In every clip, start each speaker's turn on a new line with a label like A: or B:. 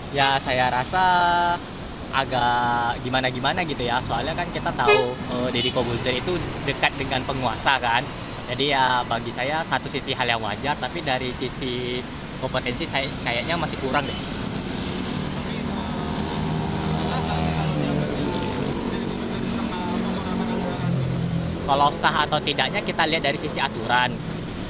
A: Ya saya rasa agak gimana-gimana gitu ya. Soalnya kan kita tahu Deddy Corbuzier itu dekat dengan penguasa kan. Jadi ya bagi saya satu sisi hal yang wajar, tapi dari sisi kompetensi saya kayaknya masih kurang deh.
B: Tapi sah nggak kalau dianggap jadi gubernur itu karena pengurangan anggaran gitu?
A: Kalau sah atau tidaknya kita lihat dari sisi aturan.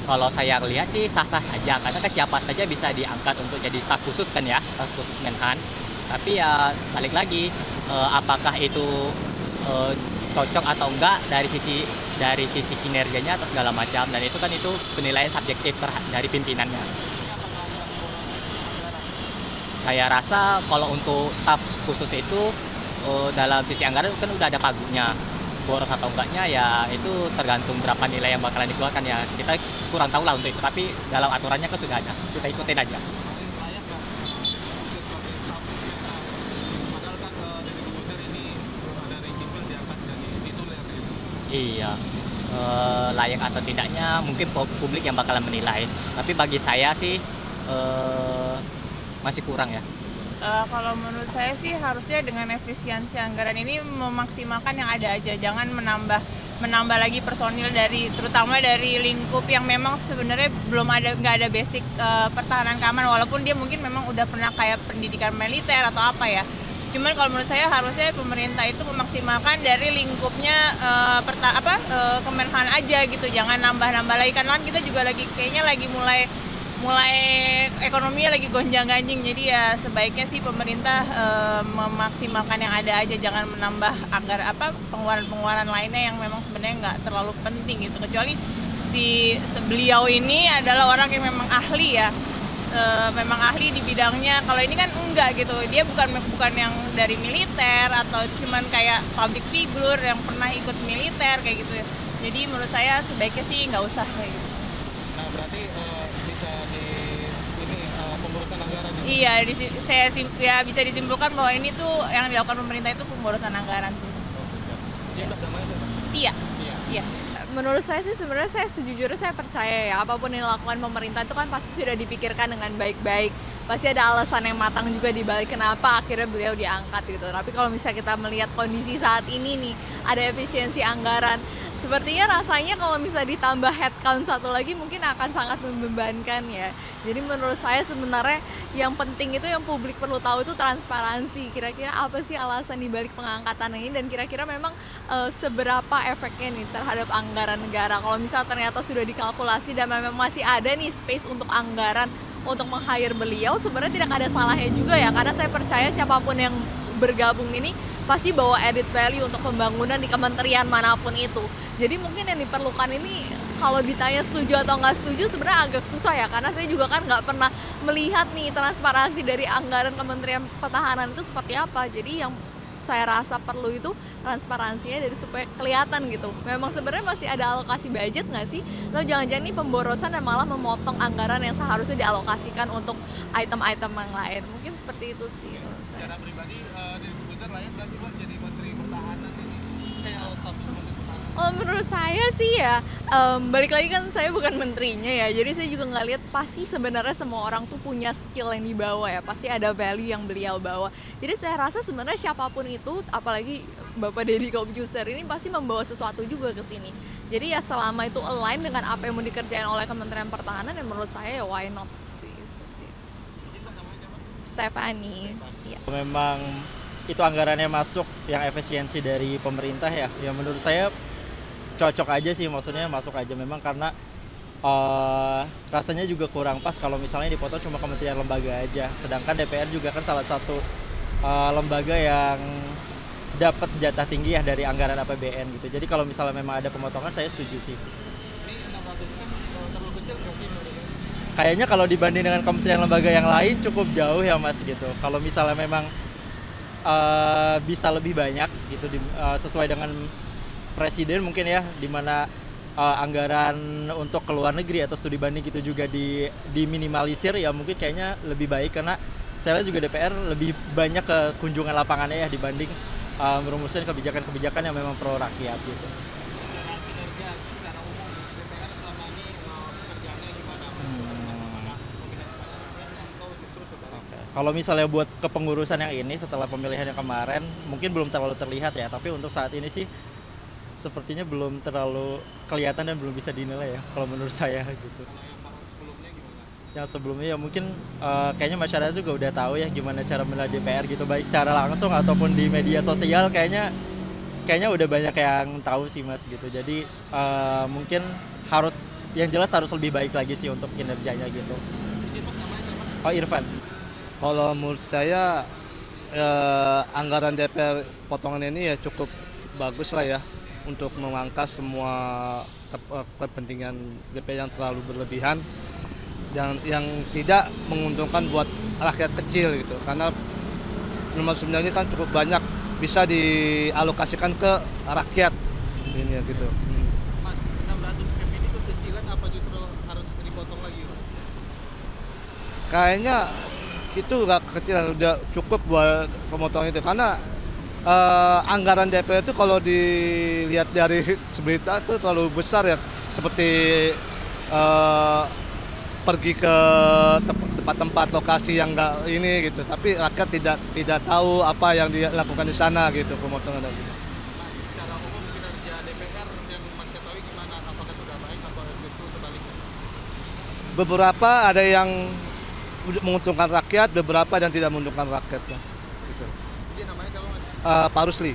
A: Kalau saya lihat sih sah-sah saja, karena kan siapa saja bisa diangkat untuk jadi staf khusus kan ya, staf khusus Menhan. Tapi ya balik lagi, apakah itu eh, cocok atau enggak dari sisi kinerjanya atau segala macam, dan itu penilaian subjektif dari pimpinannya.
B: Ini apakah ada boros anggaran?
A: Saya rasa kalau untuk staf khusus itu dalam sisi anggaran kan udah ada pagunya. Boros atau enggaknya ya itu tergantung berapa nilai yang bakalan dikeluarkan ya. Kita kurang tahu lah untuk itu, tapi dalam aturannya kan sudah ada. Kita ikutin aja.
B: Tapi layak nggak Corbuzier sebagai staf sus Menhan? Padahal kan Deddy Corbuzier ini dari sipil diangkat jadi tituler gitu.
A: Iya. Layak atau tidaknya mungkin publik yang bakalan menilai. Tapi bagi saya sih masih kurang ya.
C: Kalau menurut saya sih harusnya dengan efisiensi anggaran ini memaksimalkan yang ada aja, jangan menambah lagi personil terutama dari lingkup yang memang sebenarnya nggak ada basic pertahanan keamanan, walaupun dia mungkin memang udah pernah kayak pendidikan militer atau apa ya. Cuman kalau menurut saya harusnya pemerintah itu memaksimalkan dari lingkupnya Kemenhan aja gitu, jangan nambah-nambah lagi, karena kan kita juga kayaknya lagi mulai mulai ekonominya lagi gonjang-ganjing, jadi ya sebaiknya sih pemerintah memaksimalkan yang ada aja, jangan menambah pengeluaran-pengeluaran lainnya yang memang sebenarnya nggak terlalu penting gitu, kecuali beliau ini adalah orang yang memang ahli ya, memang ahli di bidangnya. Kalau ini kan enggak gitu, dia bukan yang dari militer atau cuman kayak public figure yang pernah ikut militer kayak gitu, jadi menurut saya sebaiknya sih nggak usah kayak gitu.
B: Nah, berarti bisa di ini pemborosan anggaran juga.
C: Iya, ya bisa disimpulkan bahwa ini tuh yang dilakukan pemerintah itu pemborosan anggaran sih.
B: Oh, bisa. Dia udah namanya tuh.
C: Iya,
B: Iya.
C: iya.
D: Menurut saya sih sebenarnya saya sejujurnya saya percaya ya apapun yang dilakukan pemerintah itu kan pasti sudah dipikirkan dengan baik-baik, pasti ada alasan yang matang juga di balik kenapa akhirnya beliau diangkat gitu. Tapi kalau misalnya kita melihat kondisi saat ini nih, ada efisiensi anggaran, sepertinya rasanya kalau misalnya ditambah headcount satu lagi mungkin akan sangat membebankan ya. Jadi menurut saya sebenarnya yang penting itu yang publik perlu tahu itu transparansi. Kira-kira apa sih alasan dibalik pengangkatan ini, dan kira-kira memang seberapa efeknya nih terhadap anggaran negara. Kalau misalnya ternyata sudah dikalkulasi dan memang masih ada nih space untuk anggaran untuk meng-hire beliau, sebenarnya tidak ada salahnya juga ya, karena saya percaya siapapun yang bergabung ini pasti bawa added value untuk pembangunan di kementerian manapun itu. Jadi mungkin yang diperlukan ini kalau ditanya setuju atau nggak setuju sebenarnya agak susah ya, karena saya juga kan nggak pernah melihat nih transparansi dari anggaran Kementerian Pertahanan itu seperti apa. Jadi yang saya rasa perlu itu transparansinya dari supaya kelihatan gitu. Memang sebenarnya masih ada alokasi budget nggak sih? Atau jangan-jangan ini pemborosan dan malah memotong anggaran yang seharusnya dialokasikan untuk item-item yang lain. Mungkin seperti itu sih.
B: Secara pribadi Deddy Corbuzier layak nggak sih Pak jadi Menteri Pertahanan ini? Kayak staf Menteri Pertahanan.
D: Oh, menurut saya sih ya, balik lagi kan saya bukan menterinya ya, jadi saya juga nggak lihat pasti sebenarnya semua orang tuh punya skill yang dibawa ya, pasti ada value yang beliau bawa. Jadi saya rasa sebenarnya siapapun itu, apalagi Bapak Deddy Corbuzier ini pasti membawa sesuatu juga ke sini. Jadi ya selama itu align dengan apa yang mau dikerjain oleh Kementerian Pertahanan, ya menurut saya ya why not sih. Stephanie. Ya.
E: Memang itu anggarannya masuk yang efisiensi dari pemerintah ya. Ya menurut saya cocok aja sih, maksudnya masuk aja memang karena rasanya juga kurang pas kalau misalnya dipotong cuma kementerian lembaga aja. Sedangkan DPR juga kan salah satu lembaga yang dapat jatah tinggi ya dari anggaran APBN gitu. Jadi kalau misalnya memang ada pemotongan saya setuju sih.
B: Ini 600 kan terlalu kecil nggak sih menurut?
E: Kayaknya kalau dibanding dengan kementerian lembaga yang lain cukup jauh ya Mas gitu. Kalau misalnya memang bisa lebih banyak gitu sesuai dengan presiden mungkin ya, dimana anggaran untuk ke luar negeri atau studi banding gitu juga diminimalisir ya, mungkin kayaknya lebih baik karena saya lihat juga DPR lebih banyak ke kunjungan lapangannya ya dibanding merumuskan kebijakan-kebijakan yang memang pro rakyat gitu.
B: Secara kinerja secara umum DPR selama ini kerjanya gimana? Apakah dominasi pada presiden atau justru sebaliknya?
E: Oke. Kalau misalnya buat kepengurusan yang ini setelah pemilihan yang kemarin mungkin belum terlalu terlihat ya, tapi untuk saat ini sih sepertinya belum terlalu kelihatan dan belum bisa dinilai ya kalau menurut saya gitu.
B: Kalau yang tahun sebelumnya gimana?
E: Yang sebelumnya ya mungkin kayaknya masyarakat juga udah tahu ya gimana cara menilai DPR gitu, baik secara langsung ataupun di media sosial kayaknya udah banyak yang tahu sih Mas gitu. Jadi mungkin harus yang jelas harus lebih baik lagi sih untuk kinerjanya gitu.
B: Izin Mas, namanya siapa?
E: Oh Irfan.
F: Kalau menurut saya anggaran DPR potongan ini ya cukup bagus lah ya untuk memangkas semua kepentingan DPR yang terlalu berlebihan yang tidak menguntungkan buat rakyat kecil gitu. Karena nomor 9 ini kan cukup banyak bisa dialokasikan ke rakyat intinya gitu.
B: Mas, 600 M ini tuh kecilan apa justru harus dipotong lagi?
F: Kayaknya itu nggak kecil, udah cukup buat pemotongan itu karena anggaran DPR itu kalau dilihat dari berita itu terlalu besar ya, seperti pergi ke tempat-tempat lokasi yang nggak ini gitu, tapi rakyat tidak tahu apa yang dilakukan di sana gitu, pemotongan gitu.
B: Mas, secara umum kinerja DPR yang Mas ketahui gimana? Apakah sudah baik atau justru sebaliknya?
F: Beberapa ada yang menguntungkan rakyat, beberapa dan tidak menguntungkan rakyat, Mas. Gitu.
B: Izin namanya siapa Mas?
F: Pak Rusli.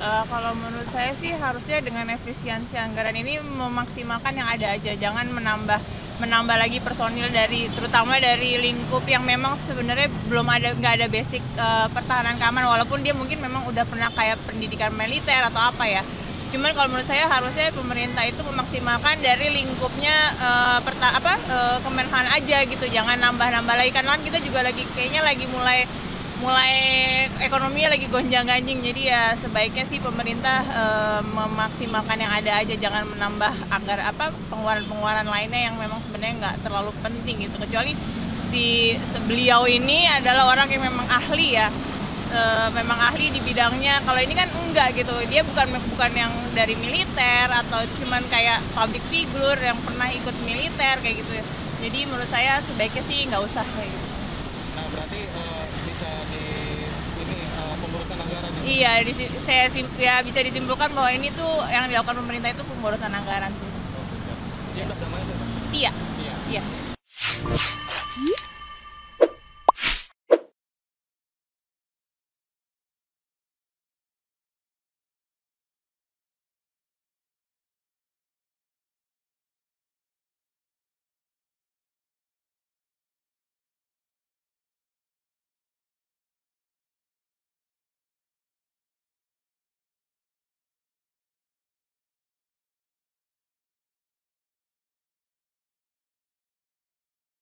C: Kalau menurut saya sih harusnya dengan efisiensi anggaran ini memaksimalkan yang ada aja, jangan menambah lagi personil terutama dari lingkup yang memang sebenarnya nggak ada basic pertahanan keamanan, walaupun dia mungkin memang udah pernah kayak pendidikan militer atau apa ya. Cuman kalau menurut saya harusnya pemerintah itu memaksimalkan dari lingkupnya Kemenhan aja gitu, jangan nambah-nambah lagi kan kita juga kayaknya lagi mulai ekonominya lagi gonjang-ganjing, jadi ya sebaiknya sih pemerintah memaksimalkan yang ada aja, jangan menambah pengeluaran-pengeluaran lainnya yang memang sebenarnya nggak terlalu penting gitu, kecuali beliau ini adalah orang yang memang ahli ya, memang ahli di bidangnya. Kalau ini kan enggak gitu, dia bukan yang dari militer atau cuman kayak public figure yang pernah ikut militer kayak gitu, jadi menurut saya sebaiknya sih nggak usah kayak gitu.
B: Nah, berarti bisa di ini pemburusan anggaran ya?
C: Iya, bisa disimpulkan bahwa ini tuh yang dilakukan pemerintah itu pemborosan anggaran sih.
B: Oh, bisa. Dia namanya siapa?
C: Iya.
B: Iya.
C: Iya.